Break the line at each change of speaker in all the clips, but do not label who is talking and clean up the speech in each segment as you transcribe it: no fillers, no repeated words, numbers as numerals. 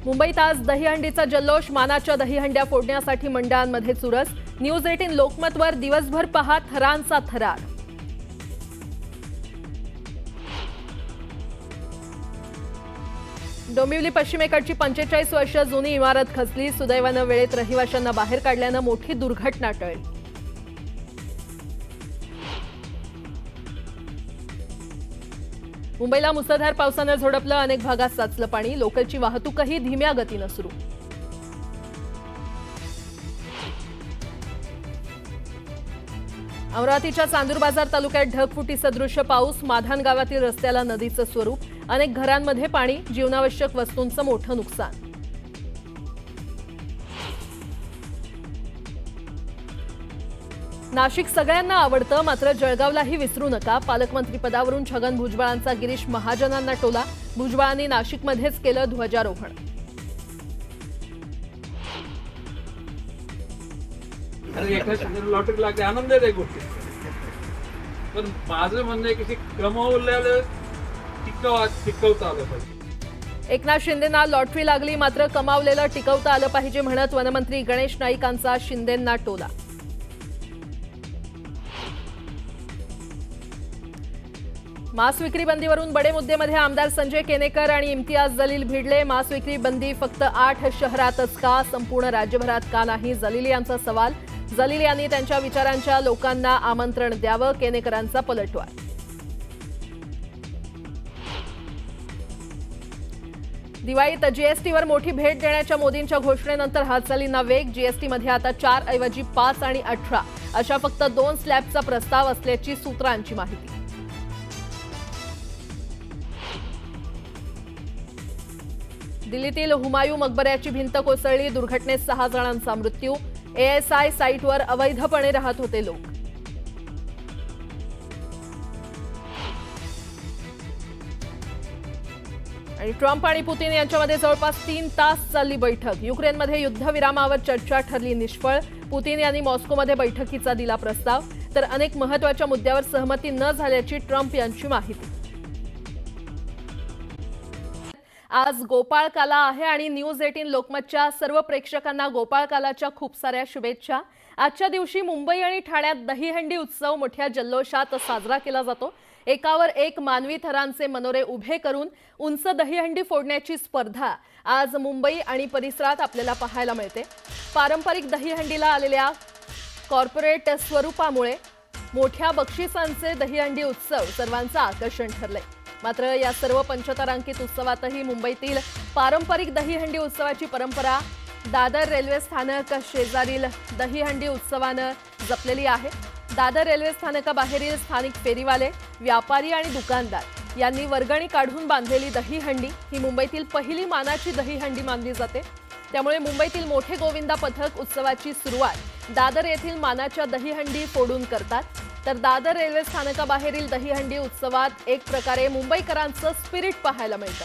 मुंबईत आज दहीहंडीचा जल्लोष, मानाच्या दहीहंड्या फोडण्यासाठी मंडळांमध्ये चुरस। न्यूज 18 लोकमतवर दिवसभर पहा थरांचा थरार। डोंबिवली पश्चिमेकडची 45 वर्ष जुनी इमारत खचली, सुदैवानं वेळेत रहिवाशांना बाहेर काढल्यानं मोठी दुर्घटना टळली। मुंबईला मुसळधार पावसानं झोडपलं, अनेक भागात साचलं पाणी, लोकलची वाहतूकही धीम्या गतीनं सुरू। अमरावतीच्या चांदूर बाजार तालुक्यात ढगफुटी सदृश्य पाऊस, माधान गावातील रस्त्याला नदीचं स्वरूप, अनेक घरांमध्ये पाणी, जीवनावश्यक वस्तूंचं मोठं नुकसान। नाशिक सगळ्यांना आवडतं, मात्र जळगावलाही विसरू नका। पालकमंत्री पदावरून छगन भुजबळांचा गिरीश महाजनांना टोला, भुजबळांनी नाशिकमध्येच केलं ध्वजारोहण।
लॉटरी लागते, आनंद आहे गोष्टी, पण माझं म्हणणं आहे की कमावलेलं टिकवता आलं पाहिजे।
एकनाथ शिंदेंना लॉटरी लागली, मात्र कमावलेलं टिकवता आलं पाहिजे म्हणत वनमंत्री गणेश नाईकांचा शिंदेंना टोला। मांस विक्री बंदीवरून बडे मुद्देमध्ये आमदार संजय केनेकर आणि इम्तियाज जलील भिडले। मांस विक्री बंदी फक्त 8 शहरातच का, संपूर्ण राज्यभरात का नाही, जलील यांचा सवाल। जलील यांनी त्यांच्या विचारांच्या लोकांना आमंत्रण द्यावं, केनेकरांचा पलटवार। दिवाळीत जीएसटीवर मोठी भेट देण्याच्या मोदींच्या घोषणेनंतर हालचालींना वेग। जीएसटीमध्ये आता 4 ऐवजी 5 आणि 18 अशा फक्त 2 स्लॅबचा प्रस्ताव असल्याची सूत्रांची माहिती। दिल्लीतील हुमायूं मकबऱ्याची भिंत कोसळली, दुर्घटनेत 6 जणांचा मृत्यू। एएसआय साईटवर अवैधपणे राहत होते लोक। आणि ट्रम्प आणि पुतीन यांच्यामध्ये जवळपास 3 तास चालली बैठक। युक्रेनमध्ये युद्धविरामावर चर्चा ठरली निष्फळ। पुतीन यांनी मॉस्कोमध्ये बैठकीचा दिला प्रस्ताव, तर अनेक महत्त्वाच्या मुद्द्यावर सहमती न झाल्याची ट्रम्प यांची माहिती। आज गोपाळकाला आहे आणि न्यूज 18 लोकमतच्या सर्व प्रेक्षकांना गोपाळकालाच्या खूप साऱ्या शुभेच्छा। आजच्या दिवशी मुंबई आणि ठाण्यात दहीहंडी उत्सव मोठ्या जल्लोषात साजरा केला जातो। एकावर एक मानवी थरांचे मनोरे उभे करून उंच दहीहंडी फोडण्याची स्पर्धा आज मुंबई आणि परिसरात आपल्याला पाहायला मिळते। पारंपरिक दहीहंडीला आलेल्या कॉर्पोरेट स्वरूपामुळे मोठ्या बक्षिसांचे दहीहंडी उत्सव सर्वांचं आकर्षण ठरलंय। मात्र या सर्व पंचतारांकित उत्सवातही मुंबईतील पारंपरिक दहीहंडी उत्सवाची परंपरा दादर रेल्वे स्थानक शेजारील दहीहंडी उत्सवानं जपलेली आहे। दादर रेल्वे स्थानकाबाहेरील स्थानिक फेरीवाले, व्यापारी आणि दुकानदार यांनी वर्गणी काढून बांधलेली दहीहंडी ही मुंबईतील पहिली मानाची दहीहंडी मानली जाते। त्यामुळे मुंबईतील मोठे गोविंदा पथक उत्सवाची सुरुवात दादर येथील मानाच्या दहीहंडी फोडून करतात। तर दादर रेल्वे स्थानकाबाहेरील दहीहंडी उत्सवात एक प्रकारे मुंबईकरांचं स्पिरिट पाहायला मिळतं।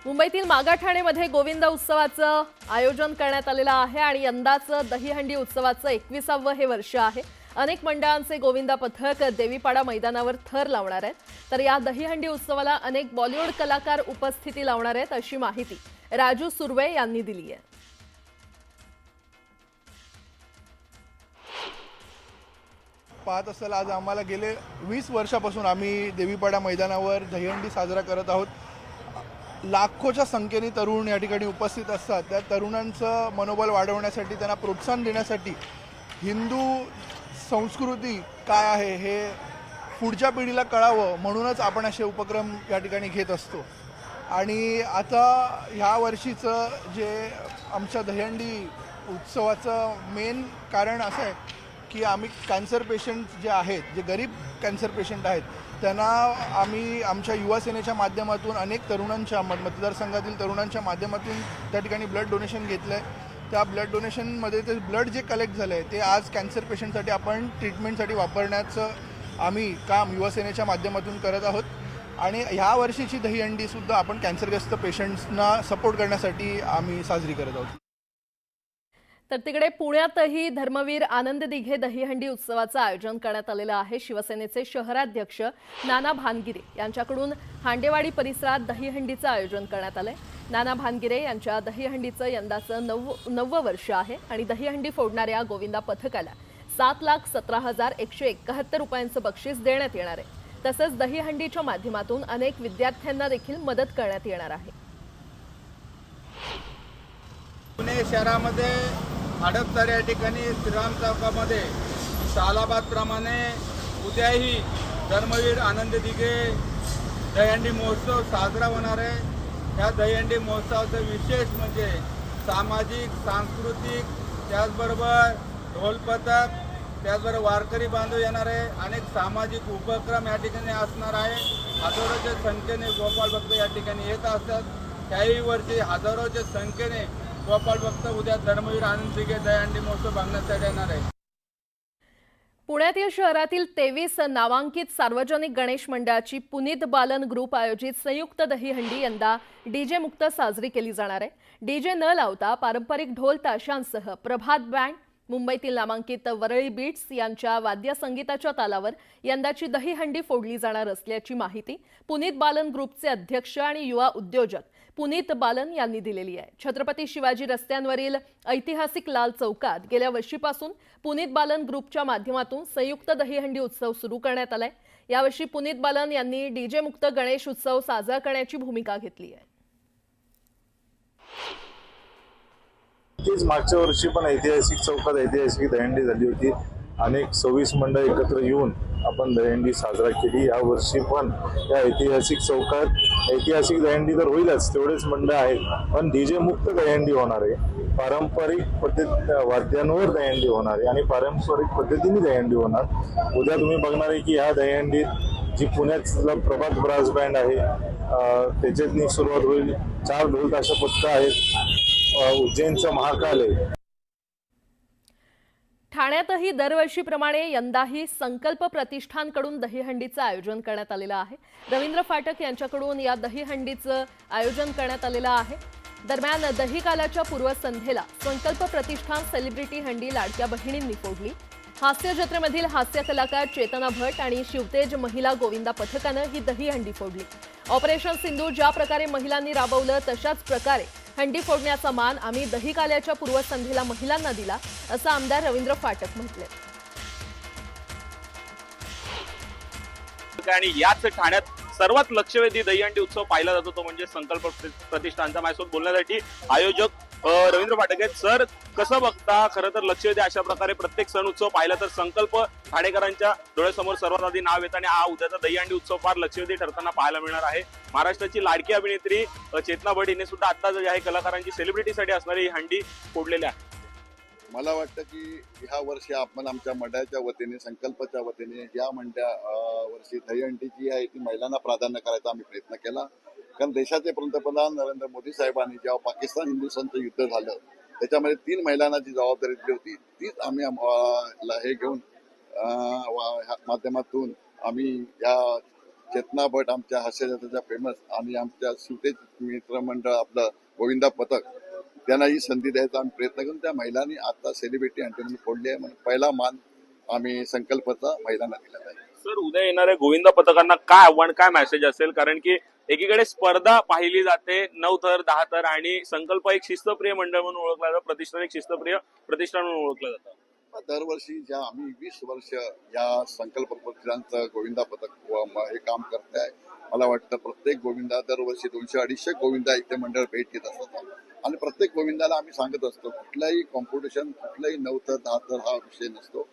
मुंबईतील मागाठाणेमध्ये गोविंदा उत्सवाचं आयोजन करण्यात आलेलं आहे आणि यंदाचं दहीहंडी उत्सवाचं 21वं हे वर्ष आहे। अनेक मंडळांचे गोविंदा पथक देवीपाडा मैदानावर थर लावणार आहेत, तर या दहीहंडी उत्सवाला अनेक बॉलिवूड कलाकार उपस्थिती लावणार आहेत, अशी माहिती राजू सुर्वे यांनी दिली आहे।
पाहत असाल, आज आम्हाला गेले 20 वर्षापासून आम्ही देवीपाडा मैदानावर दहीहंडी साजरा करत आहोत। लाखोच्या संख्येने तरुण या ठिकाणी उपस्थित असतात। त्या तरुणांचं मनोबल वाढवण्यासाठी, त्यांना प्रोत्साहन देण्यासाठी, हिंदू संस्कृती काय आहे हे पुढच्या पिढीला कळावं म्हणूनच आपण असे उपक्रम या ठिकाणी घेत असतो। आणि आता ह्या वर्षीचं जे आमच्या दहीहंडी उत्सवाचं मेन कारण असं आहे की आम्ही कॅन्सर पेशंट जे आहेत, जे गरीब कॅन्सर पेशंट आहेत, त्यांना आम्ही आमच्या युवा सेनेच्या माध्यमातून अनेक तरुणांच्या मतदारसंघातील तरुणांच्या माध्यमातून त्या ठिकाणी ब्लड डोनेशन घेतलं आहे। त्या ब्लड डोनेशनमध्ये ते ब्लड जे कलेक्ट झालं आहे ते आज कॅन्सर पेशंटसाठी आपण ट्रीटमेंटसाठी वापरण्याचं आम्ही काम युवा सेनेच्या माध्यमातून करत आहोत। आणि ह्या वर्षीची दहीहंडीसुद्धा आपण कॅन्सरग्रस्त पेशंट्सना सपोर्ट करण्यासाठी आम्ही साजरी करत आहोत।
तर तिकडे पुण्यातही धर्मवीर आनंद दिघे दहीहंडी उत्सवाचं आयोजन करण्यात आलेलं आहे। शिवसेनेचे शहराध्यक्ष नाना भानगिरे यांच्याकडून हांडेवाडी परिसरात दहीहंडीचं आयोजन करण्यात आलंय। नाना भानगिरे यांच्या दहीहंडीचं यंदाचं 9वं वर्ष आहे आणि दहीहंडी फोडणाऱ्या गोविंदा पथकाला 7,17,171 रुपयांचं बक्षीस देण्यात येणार आहे। तसंच दहीहंडीच्या माध्यमातून अनेक विद्यार्थ्यांना देखील मदत करण्यात येणार आहे।
पुणे शहरामध्ये हडपसर या ठिकाणी श्रीराम चौकामध्ये सालाबादप्रमाणे उद्याही धर्मवीर आनंद दिघे दहीहंडी महोत्सव साजरा होणार आहे। या दहीहंडी महोत्सवाचं विशेष म्हणजे सामाजिक, सांस्कृतिक, त्याचबरोबर ढोलपथक, त्याचबरोबर वारकरी बांधव येणार आहे। अनेक सामाजिक उपक्रम या ठिकाणी असणार आहे। हजारोच्या संख्येने गोपाळ भक्त या ठिकाणी येत असतात। त्याही वर्षी हजारोच्या संख्येने गोपाळ भक्त उद्या धर्मवीर आनंद दिघे दहीहंडी महोत्सव बघण्यासाठी येणार आहे।
पुण्यातील शहरातील 23 नामांकित सार्वजनिक गणेश मंडळाची पुनीत बालन ग्रुप आयोजित संयुक्त दहीहंडी यंदा डीजे मुक्त साजरी केली जाणार आहे। डीजे न लावता पारंपरिक ढोल ताशांसह प्रभात बँड, मुंबईतील नामांकित वरळी बीट्स यांच्या वाद्य संगीताच्या तालावर यंदाची दहीहंडी फोडली जाणार असल्याची माहिती पुनीत बालन ग्रुपचे अध्यक्ष आणि युवा उद्योजक पुनीत बालन यांनी दिलेली आहे। छत्रपती शिवाजी रस्त्यांवरील ऐतिहासिक लाल चौकात गेल्या वर्षीपासून पुनीत बालन ग्रुपच्या माध्यमातून संयुक्त दहीहंडी उत्सव सुरू करण्यात आलाय। यावर्षी पुनीत बालन यांनी डीजे मुक्त गणेश उत्सव साजरा करण्याची भूमिका घेतली आहे।
मागच्या वर्षी पण ऐतिहासिक चौकात ऐतिहासिक दहीहंडी झाली होती। अनेक 26 मंडळ एकत्र येऊन आपण दहीहंडी साजरा केली। या वर्षी पण या ऐतिहासिक चौकात ऐतिहासिक दहीहंडी तर होईलच, तेवढेच मंडळ आहेत, पण डीजे मुक्त दहीहंडी होणार आहे। पारंपरिक वाद्यांवर दहीहंडी होणार आहे आणि पारंपरिक पद्धतीने दहीहंडी होणार। उद्या तुम्ही बघणार आहे की ह्या दहीहंडीत जी पुण्यातला प्रभात ब्रास बँड आहे त्याच्यातनी सुरुवात होईल। 4 ढोल ताशा पथकं आहेत, उज्जैनचा महाकाल आहे।
ठाण्यातही दरवर्षीप्रमाणे यंदाही संकल्प प्रतिष्ठानकडून दहीहंडीचं आयोजन करण्यात आलेलं आहे। रवींद्र फाटक यांच्याकडून या दहीहंडीचं आयोजन करण्यात आलेलं आहे। दरम्यान दहीकालाच्या पूर्वसंध्येला संकल्प प्रतिष्ठान सेलिब्रिटी हंडी लाडक्या बहिणींनी फोडली। हास्य जत्रेमधील हास्य कलाकार चेतना भट आणि शिवतेज महिला गोविंदा पथकानं ही दहीहंडी फोडली। ऑपरेशन सिंधू ज्या प्रकारे महिलांनी राबवलं तशाच प्रकारे हंडी फोडण्याचा मान आम्ही दहीकाल्याच्या पूर्वसंध्येला महिलांना दिला, असं आमदार रवींद्र फाटक म्हटले।
आणि याच ठाण्यात सर्वात लक्षवेधी दहीहंडी उत्सव पाहिला जातो तो म्हणजे संकल्प प्रतिष्ठानचा। माझ्यासोबत बोलण्यासाठी आयोजक रवींद्र फाटक आहेत। सर, कसं बघता? खरं तर लक्षवेधी अशा प्रकारे प्रत्येक सण उत्सव पाहिला तर संकल्प ठाणेकरांच्या डोळ्यासमोर सर्वात आधी नाव येतं आणि हा उद्याचा दहीहंडी उत्सव फार लक्षवेधी ठरताना पाहायला मिळणार आहे। महाराष्ट्राची लाडकी अभिनेत्री चेतना भट हिने सुद्धा आता जे आहे कलाकारांची सेलिब्रिटीसाठी असणारी ही हंडी फोडलेली आहे।
मला वाटतं की ह्या वर्षी आपण आमच्या मंडळाच्या वतीने संकल्पच्या वतीने या वर्षी दहीहंडी जी आहे ती महिलांना प्राधान्य करायचा आम्ही प्रयत्न केला। कारण देशाचे पंतप्रधान नरेंद्र मोदी साहेबांनी जेव्हा पाकिस्तान हिंदुस्थानचं युद्ध झालं त्याच्यामध्ये 3 महिलांना जी जबाबदारी दिली होती तीच आम्ही हे घेऊन माध्यमातून आम्ही या चेतना भट आमच्या हास्यजत्रेच्या फेमस आणि आमच्या शिवतेज मित्रमंडळ आपलं गोविंदा पथक त्यांना ही संधी द्यायचा आम्ही प्रयत्न करून त्या महिलांनी आता सेलिब्रिटी हंडी फोडली आहे। म्हणजे पहिला मान आम्ही संकल्पचा महिलांना दिला आहे।
सर, उद्या येणाऱ्या गोविंदा पथकांना काय आव्हान, काय मेसेज असेल? कारण की एकीकडे स्पर्धा पाहिली जाते 9 थर 10 थर आणि संकल्प एक शिस्तप्रिय मंडळ म्हणून ओळखला जातो, प्रतिष्ठान एक शिस्तप्रिय प्रतिष्ठान म्हणून ओळखलं जातं।
दरवर्षी ज्या आम्ही 20 वर्ष या संकल्प प्रतिष्ठानचं गोविंदा पथक हे काम करत आहे। मला वाटतं प्रत्येक गोविंदा दरवर्षी 200-250 गोविंदा इथे मंडळ भेट घेत असतात आणि प्रत्येक गोविंदाला आम्ही सांगत असतो कुठलाही कॉम्पिटिशन, कुठलाही 9 थर 10 थर हा विषय नसतो।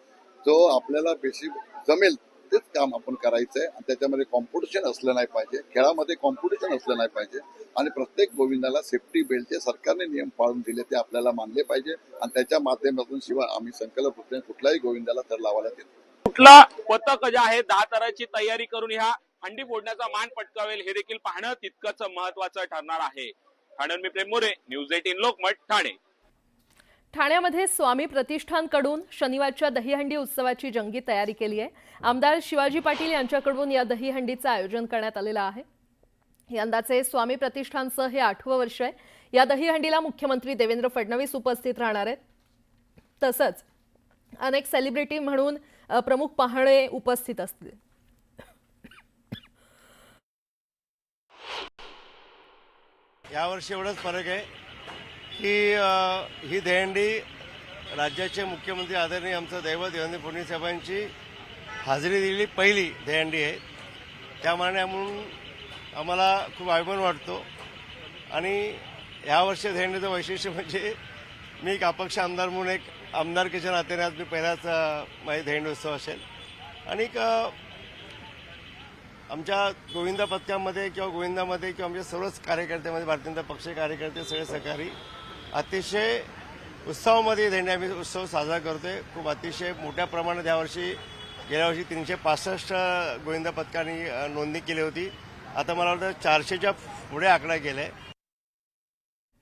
जो आपल्याला बेसिक जमेल तेच काम आपण करायचं आहे आणि त्याच्यामध्ये कॉम्पिटिशन असलं नाही पाहिजे, खेळामध्ये कॉम्पिटिशन असलं नाही पाहिजे आणि प्रत्येक गोविंदाला सेफ्टी बेल्टचे सरकारने नियम पाळून दिले ते आपल्याला मानले पाहिजे आणि त्याच्या माध्यमातून शिवाय आम्ही संकल्प कुठल्याही गोविंदाला थर लावायला देतो।
कुठला पथक जे आहे 10 थराची तयारी करून ह्या हंडी फोडण्याचा मान पटकावेल हे देखील पाहणं तितकंच महत्वाचं ठरणार आहे। ठाण्याहून मी प्रेम मोरे, न्यूज 18 लोकमत, ठाणे।
ठाण्यामध्ये स्वामी प्रतिष्ठानकडून शनिवारच्या दहीहंडी उत्सवाची जंगी तयारी केली आहे। आमदार शिवाजी पाटील यांच्याकडून या दहीहंडीचं आयोजन करण्यात आलेलं आहे। यंदाचे स्वामी प्रतिष्ठानचं हे 8वं वर्ष आहे। या दहीहंडीला मुख्यमंत्री देवेंद्र फडणवीस उपस्थित राहणार आहेत। तसंच अनेक सेलिब्रिटी म्हणून प्रमुख पाहुणे उपस्थित असतील.
यावर्षी एवढंच फरक आहे की ही दहीहंडी राज्याचे मुख्यमंत्री आदरणीय आमचं दैवत देवेंद्र फडणवीस साहेबांची हाजरी दिलेली पहिली दहीहंडी आहे. त्यामानाने म्हणून आम्हाला खूप अभिमान वाटतो. आणि यावर्षी दहीहंडीचं वैशिष्ट्य म्हणजे मी एक अपक्ष आमदार म्हणून एक आमदारकीच्या नात्याने आज मी पहिलाच माझी दहीहंडी उत्सव असेल. आणि आमच्या गोविंदा पथकामध्ये किंवा गोविंदामध्ये किंवा आमच्या सर्वच कार्यकर्त्यामध्ये भारतीय जनता पक्षाचे कार्यकर्ते सगळे सहकारी अतिशय उत्सवामध्ये दहीहंडी आम्ही उत्सव साजरा करतोय. खूप अतिशय मोठ्या प्रमाणात यावर्षी गेल्या वर्षी 365 गोविंदा पथकांनी नोंदणी केली होती. आता मला वाटतं 400च्या पुढे आकडा गेला आहे.